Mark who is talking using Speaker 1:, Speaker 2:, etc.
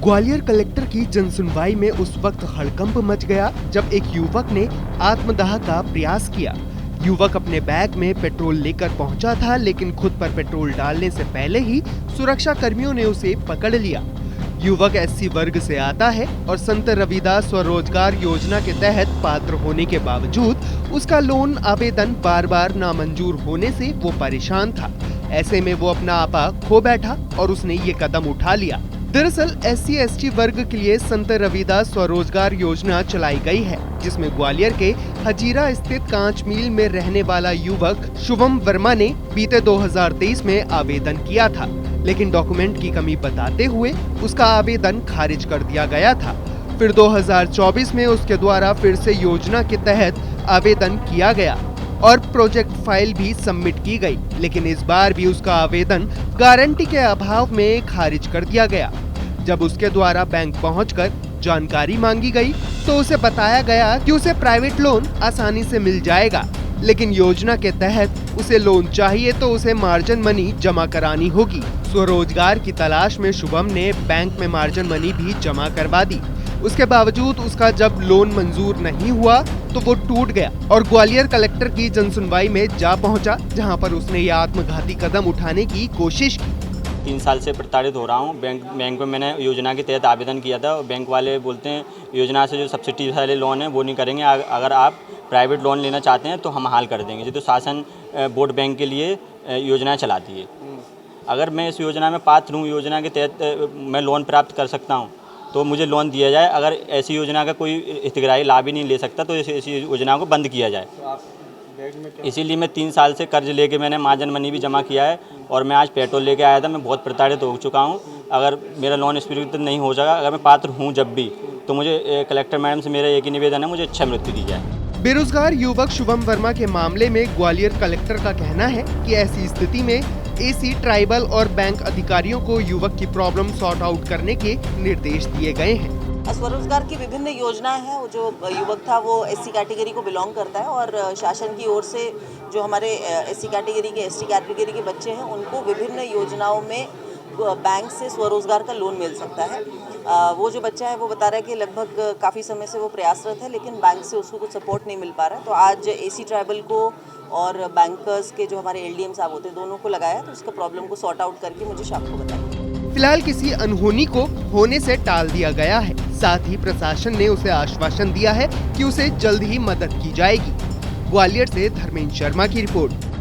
Speaker 1: Gwalior collector की जनसुनवाई में उस वक्त हड़कंप मच गया जब एक युवक ने आत्मदाह का प्रयास किया। युवक अपने बैग में पेट्रोल लेकर पहुंचा था, लेकिन खुद पर पेट्रोल डालने से पहले ही सुरक्षा कर्मियों ने उसे पकड़ लिया। युवक एससी वर्ग से आता है और संत रविदास स्वरोजगार योजना के तहत पात्र होने के बावजूद उसका लोन आवेदन बार बार नामंजूर होने से वो परेशान था। ऐसे में वो अपना आपा खो बैठा और उसने ये कदम उठा लिया। दरअसल एससी एसटी वर्ग के लिए संत रविदास स्वरोजगार योजना चलाई गई है, जिसमें ग्वालियर के हजीरा स्थित कांच मिल में रहने वाला युवक शुभम वर्मा ने बीते 2023 में आवेदन किया था, लेकिन डॉक्यूमेंट की कमी बताते हुए उसका आवेदन खारिज कर दिया गया था। फिर 2024 में उसके द्वारा फिर से योजना के तहत आवेदन किया गया और प्रोजेक्ट फाइल भी सबमिट की गई, लेकिन इस बार भी उसका आवेदन गारंटी के अभाव में खारिज कर दिया गया। जब उसके द्वारा बैंक पहुंचकर जानकारी मांगी गई तो उसे बताया गया कि उसे प्राइवेट लोन आसानी से मिल जाएगा, लेकिन योजना के तहत उसे लोन चाहिए तो उसे मार्जिन मनी जमा करानी होगी। स्वरोजगार की तलाश में शुभम ने बैंक में मार्जिन मनी भी जमा करवा दी। उसके बावजूद उसका जब लोन मंजूर नहीं हुआ तो वो टूट गया और ग्वालियर कलेक्टर की जनसुनवाई में जा पहुंचा, जहां पर उसने ये आत्मघाती कदम उठाने की कोशिश की।
Speaker 2: 3 साल से प्रताड़ित हो रहा हूँ। बैंक में मैंने योजना के तहत आवेदन किया था और बैंक वाले बोलते हैं योजना से जो सब्सिडी वाले लोन है वो नहीं करेंगे, अगर आप प्राइवेट लोन लेना चाहते हैं तो हम हाल कर देंगे। जो शासन बोर्ड बैंक के लिए योजनाएं चलाती है, अगर मैं इस योजना में पात्र हूँ, योजना के तहत मैं लोन प्राप्त कर सकता हूँ तो मुझे लोन दिया जाए। अगर ऐसी योजना का कोई हितग्राही लाभ ही नहीं ले सकता तो इस योजना को बंद किया जाए। इसीलिए मैं 3 साल से कर्ज लेके मैंने मार्जिन मनी भी जमा किया है और मैं आज पेट्रोल लेके आया था। मैं बहुत प्रताड़ित हो चुका हूँ। अगर मेरा लोन स्वीकृत नहीं हो जाएगा, अगर मैं पात्र हूँ जब भी, तो मुझे कलेक्टर मैडम से मेरा एक ही निवेदन है, मुझे अच्छा मृत्यु दी जाए।
Speaker 1: बेरोजगार युवक शुभम वर्मा के मामले में ग्वालियर कलेक्टर का कहना है कि ऐसी स्थिति में एसी, ट्राइबल और बैंक अधिकारियों को युवक की प्रॉब्लम सॉर्ट आउट करने के निर्देश दिए गए हैं।
Speaker 3: स्वरोजगार की विभिन्न योजनाएं हैं। वो जो युवक था वो एससी कैटेगरी को बिलोंग करता है और शासन की ओर से जो हमारे एससी कैटेगरी के, एसटी कैटेगरी के बच्चे हैं उनको विभिन्न योजनाओं में बैंक से स्वरोजगार का लोन मिल सकता है। वो जो बच्चा है वो बता रहा है कि लगभग काफ़ी समय से वो प्रयासरत है, लेकिन बैंक से उसको कुछ सपोर्ट नहीं मिल पा रहा है। तो आज एसी ट्राइबल को और बैंकर्स के जो हमारे एलडीएम साहब होते हैं दोनों को लगाया, तो उसका प्रॉब्लम को सॉर्ट आउट करके मुझे शाम को बताया।
Speaker 1: फिलहाल किसी अनहोनी को होने से टाल दिया गया है। साथ ही प्रशासन ने उसे आश्वासन दिया है कि उसे जल्द ही मदद की जाएगी। ग्वालियर से धर्मेंद्र शर्मा की रिपोर्ट।